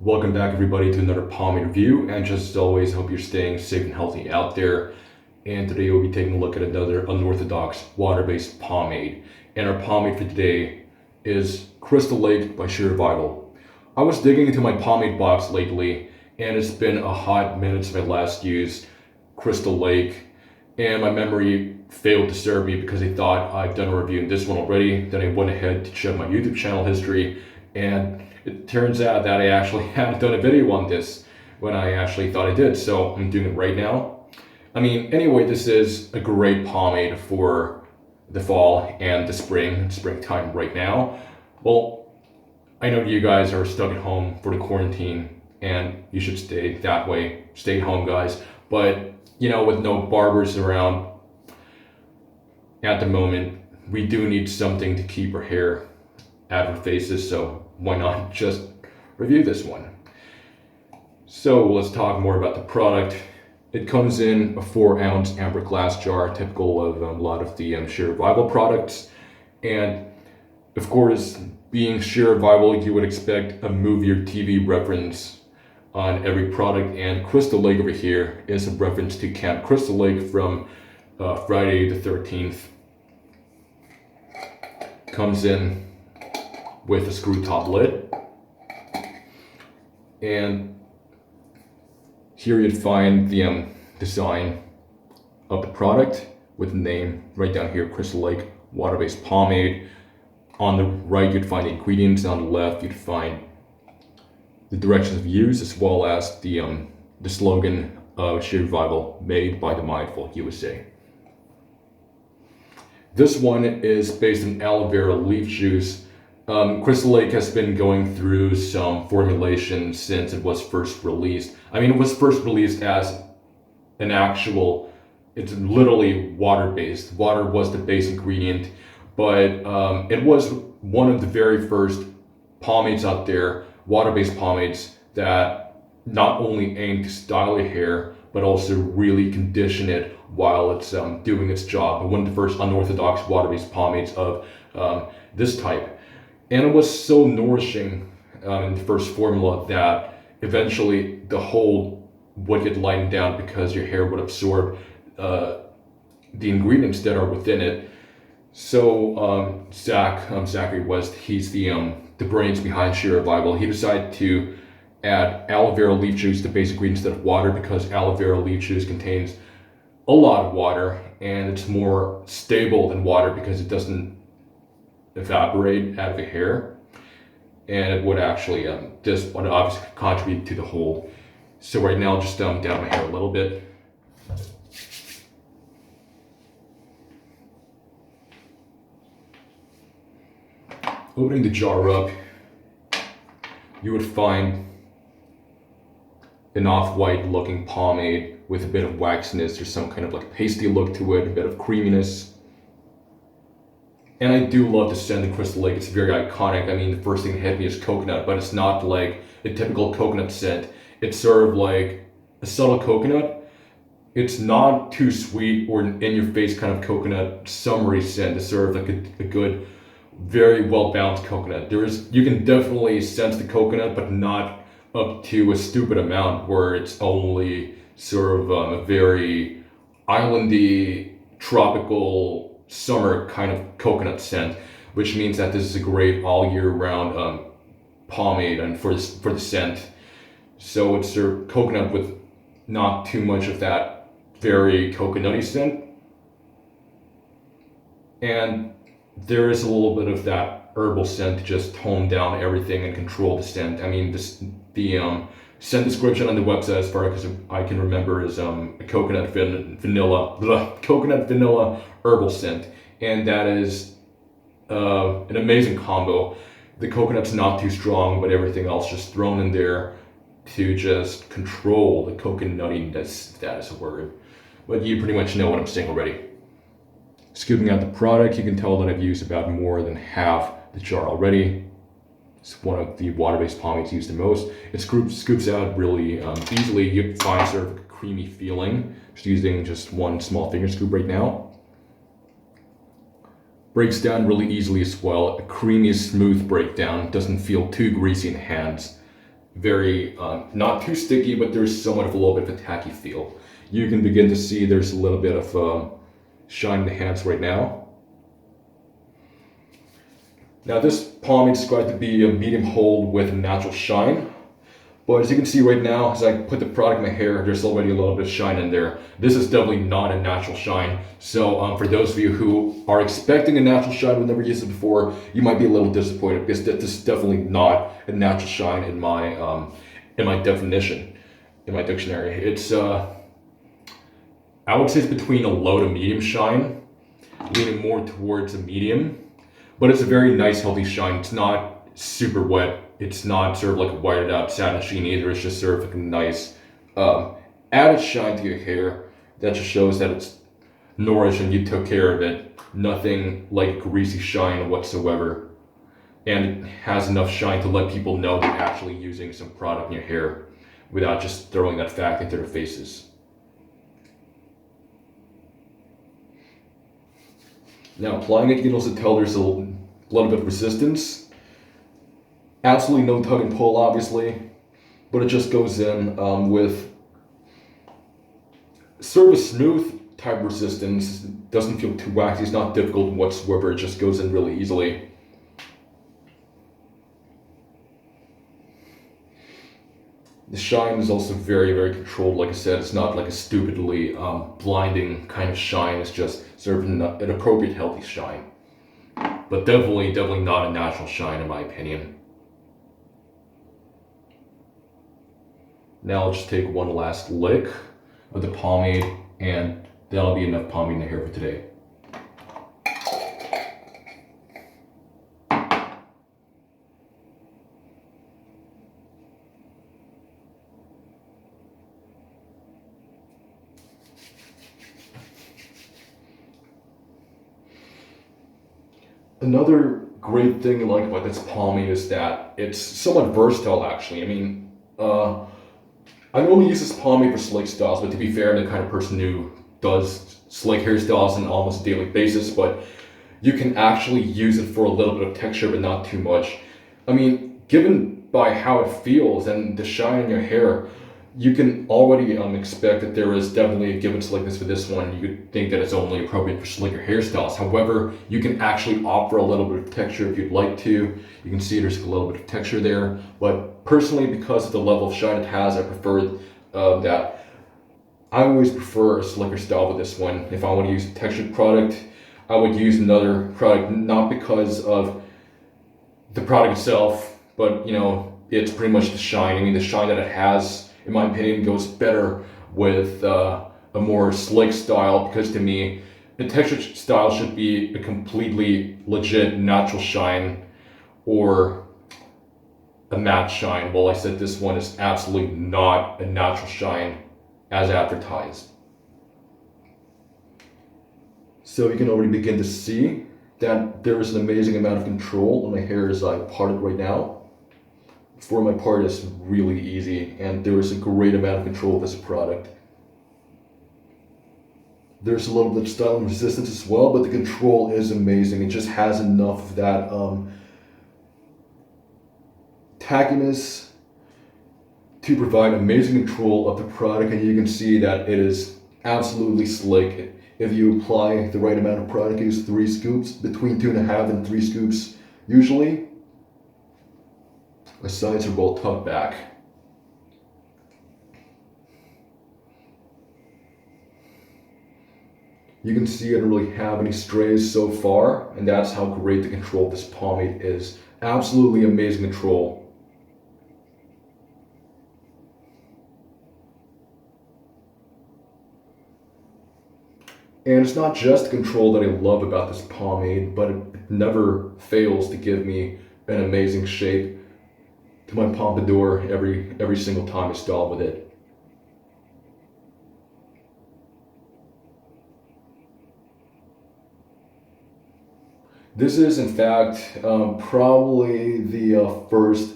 Welcome back everybody to another pomade review, and just as always, hope you're staying safe and healthy out there. And today we'll be taking a look at another unorthodox water-based pomade. And our pomade for today is Crystal Lake by Shear. I was digging into my pomade box lately, and it's been a hot minute since I last used Crystal Lake, and my memory failed to serve me because I thought I'd done a review on this one already. Then I went ahead to check my YouTube channel history, and it turns out that I actually hadn't done a video on this when I actually thought I did, so I'm doing it right now. Anyway, this is a great pomade for the fall and the springtime right now. Well, I know you guys are stuck at home for the quarantine, and you should stay that way. Stay at home, guys. But, with no barbers around at the moment, we do need something to keep our hair out of our faces, so why not just review this one? So let's talk more about the product. It comes in a 4-ounce amber glass jar, typical of a lot of the Shear products. And of course, being Shear, you would expect a movie or TV reference on every product, and Crystal Lake over here is a reference to Camp Crystal Lake from Friday the 13th. Comes in with a screw top lid, and here you'd find the design of the product with the name right down here, Crystal Lake water-based pomade. On the right you'd find the ingredients, and on the left you'd find the directions of use, as well as the slogan of Shear Revival, made by the Mindful USA. This one is based on aloe vera leaf juice. Crystal Lake has been going through some formulation since it was first released. It was first released as an actual, it's literally water-based. Water was the base ingredient, but it was one of the very first pomades out there, water-based pomades, that not only aim to style your hair, but also really condition it while it's doing its job. One of the first unorthodox water-based pomades of this type. And it was so nourishing in the first formula that eventually the whole would get lightened down because your hair would absorb the ingredients that are within it. So Zachary West, he's the brains behind Shear Revival. He decided to add aloe vera leaf juice, the basic ingredient, instead of water, because aloe vera leaf juice contains a lot of water, and it's more stable than water because it doesn't evaporate out of the hair, and it would actually this would obviously contribute to the whole. So right now I'll just down my hair a little bit. Opening the jar up, you would find an off-white looking pomade with a bit of waxiness or some kind of like pasty look to it, a bit of creaminess. And I do love the scent of Crystal Lake. It's very iconic. The first thing that hit me is coconut, but it's not like a typical coconut scent. It's sort of like a subtle coconut. It's not too sweet or in-your-face kind of coconut summery scent. It's sort of like a good, very well-balanced coconut. You can definitely sense the coconut, but not up to a stupid amount where it's only sort of a very islandy, tropical, summer kind of coconut scent, which means that this is a great all year round pomade and for the scent. So it's a coconut with not too much of that very coconutty scent, and there is a little bit of that herbal scent to just tone down everything and control the scent. The scent description on the website, as far as I can remember, is a coconut vanilla herbal scent, and that is an amazing combo. The coconut's not too strong, but everything else just thrown in there to just control the coconuttiness, if that is a word. But you pretty much know what I'm saying already. Scooping out the product, you can tell that I've used about more than half the jar already. It's one of the water-based pomades used the most. It scoops out really easily. You find sort of a creamy feeling. Just using just one small finger scoop right now. Breaks down really easily as well. A creamy, smooth breakdown. Doesn't feel too greasy in the hands. very, not too sticky, but there's somewhat of a little bit of a tacky feel. You can begin to see there's a little bit of shine in the hands right now. Now this pomade is described to be a medium hold with a natural shine. But as you can see right now, as I put the product in my hair, there's already a little bit of shine in there. This is definitely not a natural shine. So for those of you who are expecting a natural shine, who never used it before, you might be a little disappointed because this is definitely not a natural shine in my definition, in my dictionary. It's I would say it's between a low to medium shine, leaning more towards a medium, but it's a very nice, healthy shine. It's not super wet. It's not sort of like a whited out satin sheen either. It's just sort of like a nice added shine to your hair that just shows that it's nourished and you took care of it. Nothing like greasy shine whatsoever. And it has enough shine to let people know they're actually using some product in your hair without just throwing that fact into their faces. Now applying it, you can also tell there's a little bit of resistance. Absolutely no tug and pull, obviously, but it just goes in with sort of a smooth type of resistance. It doesn't feel too waxy. It's not difficult whatsoever. It just goes in really easily. The shine is also very, very controlled. Like I said, it's not like a stupidly blinding kind of shine. It's just sort of an appropriate, healthy shine. But definitely not a natural shine in my opinion. Now I'll just take one last lick of the pomade, and that'll be enough pomade in the hair for today. Another great thing I like about this pomade is that it's somewhat versatile actually. I mean, I normally use this pomade for slick styles, but to be fair, I'm the kind of person who does slick hairstyles on almost a daily basis, but you can actually use it for a little bit of texture, but not too much. I mean, given by how it feels and the shine in your hair, you can already expect that there is definitely a given slickness for this one. You could think that it's only appropriate for slicker hairstyles. However, you can actually opt for a little bit of texture if you'd like to. You can see there's a little bit of texture there. But personally, because of the level of shine it has, I prefer that. I always prefer a slicker style with this one. If I want to use a textured product, I would use another product, not because of the product itself, but you know, it's pretty much the shine. I mean, the shine that it has, in my opinion, goes better with a more slick style, because to me, a textured style should be a completely legit natural shine or a matte shine. Well, I said this one is absolutely not a natural shine as advertised. So you can already begin to see that there is an amazing amount of control on my hair as I part it right now. For my part, it's really easy, and there is a great amount of control of this product. There's a little bit of style and resistance as well, but the control is amazing. It just has enough of that tackiness to provide amazing control of the product, and you can see that it is absolutely slick. If you apply the right amount of product, use 3 scoops, between 2.5 and 3 scoops usually. The sides are both tucked back. You can see I don't really have any strays so far, and that's how great the control of this pomade is. Absolutely amazing control. And it's not just the control that I love about this pomade, but it never fails to give me an amazing shape to my pompadour every single time I style with it. This is in fact probably the first,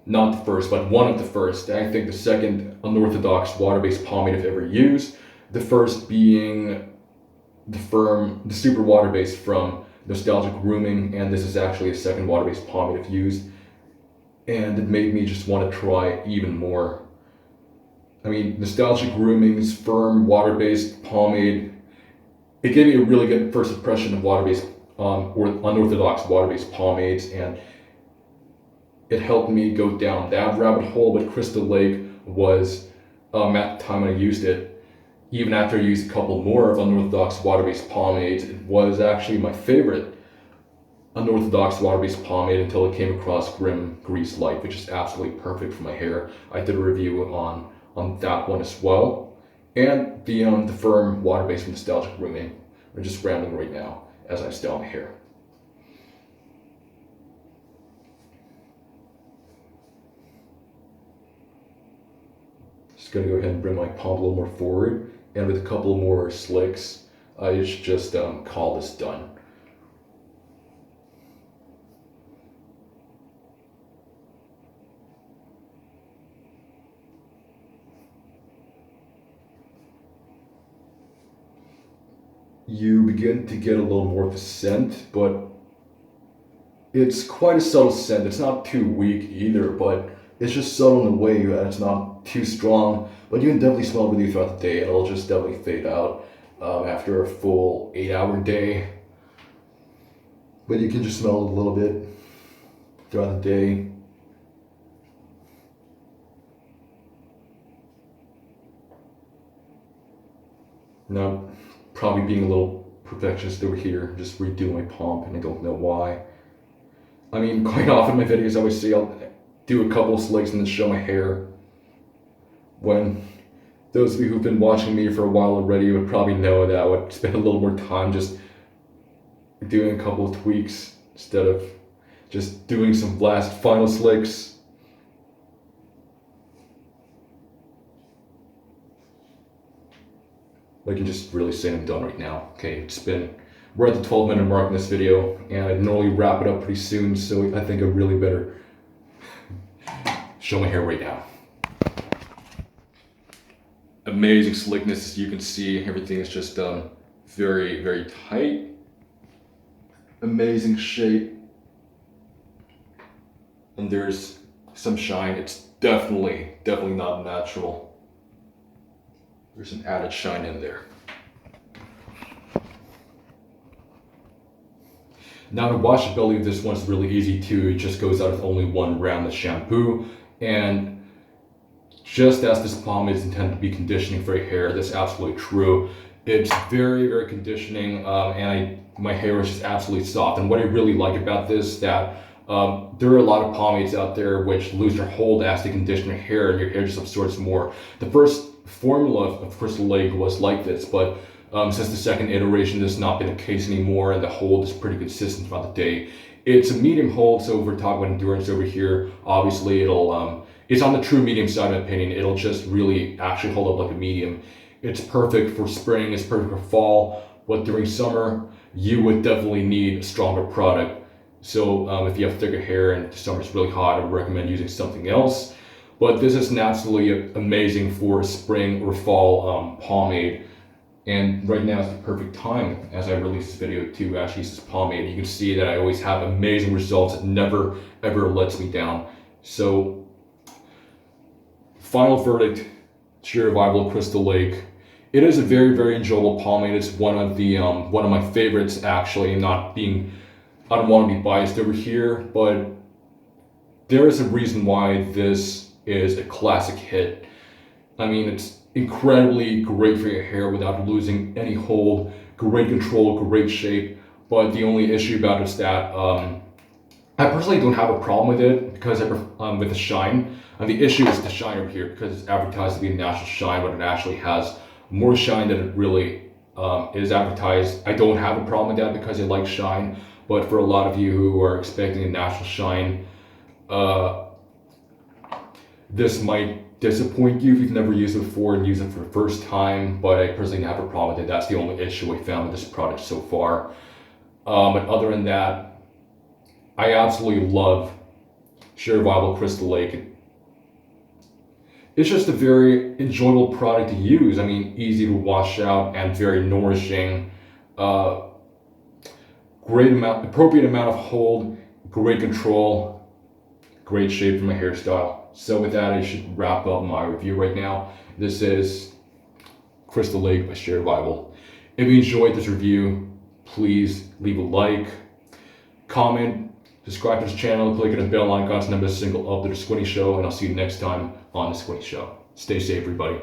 not the first, but one of the first, I think the second unorthodox water-based pomade I've ever used. The first being the super water-based from Nostalgic Grooming, and this is actually a second water-based pomade I've used. and it made me just want to try even more. I mean, Nostalgic Grooming's firm water-based pomade, it gave me a really good first impression of water-based or unorthodox water-based pomades, and it helped me go down that rabbit hole. But Crystal Lake was, at the time I used it, even after I used a couple more of unorthodox water-based pomades, it was actually my favorite unorthodox water-based pomade until I came across Grim Grease Light, which is absolutely perfect for my hair. I did a review on that one as well, and the firm water-based Nostalgic Grooming. We're just rambling right now as I style my hair. Just gonna go ahead and bring my palm a little more forward, and with a couple more slicks, I should just call this done. You begin to get a little more of the scent, but it's quite a subtle scent. It's not too weak either, but it's just subtle in a way that it's not too strong. But you can definitely smell it with you throughout the day, and it'll just definitely fade out after a full 8-hour day. But you can just smell it a little bit throughout the day. Now, probably being a little perfectionist over here, just redoing my pomp, and I don't know why. I mean, quite often in my videos I always say I'll do a couple of slicks and then show my hair. When those of you who've been watching me for a while already would probably know that I would spend a little more time just doing a couple of tweaks instead of just doing some last final slicks. I can just really say I'm done right now. Okay, we're at the 12-minute mark in this video, and I normally wrap it up pretty soon, so I think I really better show my hair right now. Amazing slickness, as you can see. Everything is just very, very tight. Amazing shape. And there's some shine. It's definitely not natural. There's an added shine in there. Now the washability of this one's really easy too. It just goes out with only one round of shampoo, and just as this pomade is intended to be conditioning for your hair, that's absolutely true. It's very, very conditioning, and my hair is just absolutely soft. And what I really like about this, that there are a lot of pomades out there which lose their hold as they condition your hair, and your hair just absorbs more. The first formula of Crystal Lake was like this, but since the second iteration, this has not been the case anymore, and the hold is pretty consistent throughout the day. It's a medium hold, so if we're talking about endurance over here, obviously it's on the true medium side, in my opinion. It'll just really actually hold up like a medium. It's perfect for spring, it's perfect for fall, but during summer, you would definitely need a stronger product. So if you have thicker hair and the summer's really hot, I would recommend using something else. But this is absolutely amazing for spring or fall pomade. And right now is the perfect time as I release this video to actually use this pomade. You can see that I always have amazing results. It never ever lets me down. So final verdict, Shear Revival Crystal Lake. It is a very, very enjoyable pomade. It's one of my favorites actually. I don't want to be biased over here, but there is a reason why this is a classic hit. I mean, it's incredibly great for your hair without losing any hold, great control, great shape, but the only issue about it is that I personally don't have a problem with it because with the shine. The issue is the shine over here because it's advertised to be a natural shine, but it actually has more shine than it really is advertised. I don't have a problem with that because I like shine, but for a lot of you who are expecting a natural shine, this might disappoint you if you've never used it before and use it for the first time, but I personally have a problem with it. That's the only issue I found with this product so far. But other than that, I absolutely love Shear Revival Crystal Lake. It's just a very enjoyable product to use. I mean, easy to wash out and very nourishing. Appropriate amount of hold, great control. great shape for my hairstyle. So with that, I should wrap up my review right now. This is Crystal Lake by Shear Bible. If you enjoyed this review, please leave a like, comment, subscribe to this channel, click on the bell icon to never miss a single update of The Squinty Show, and I'll see you next time on The Squinty Show. Stay safe, everybody.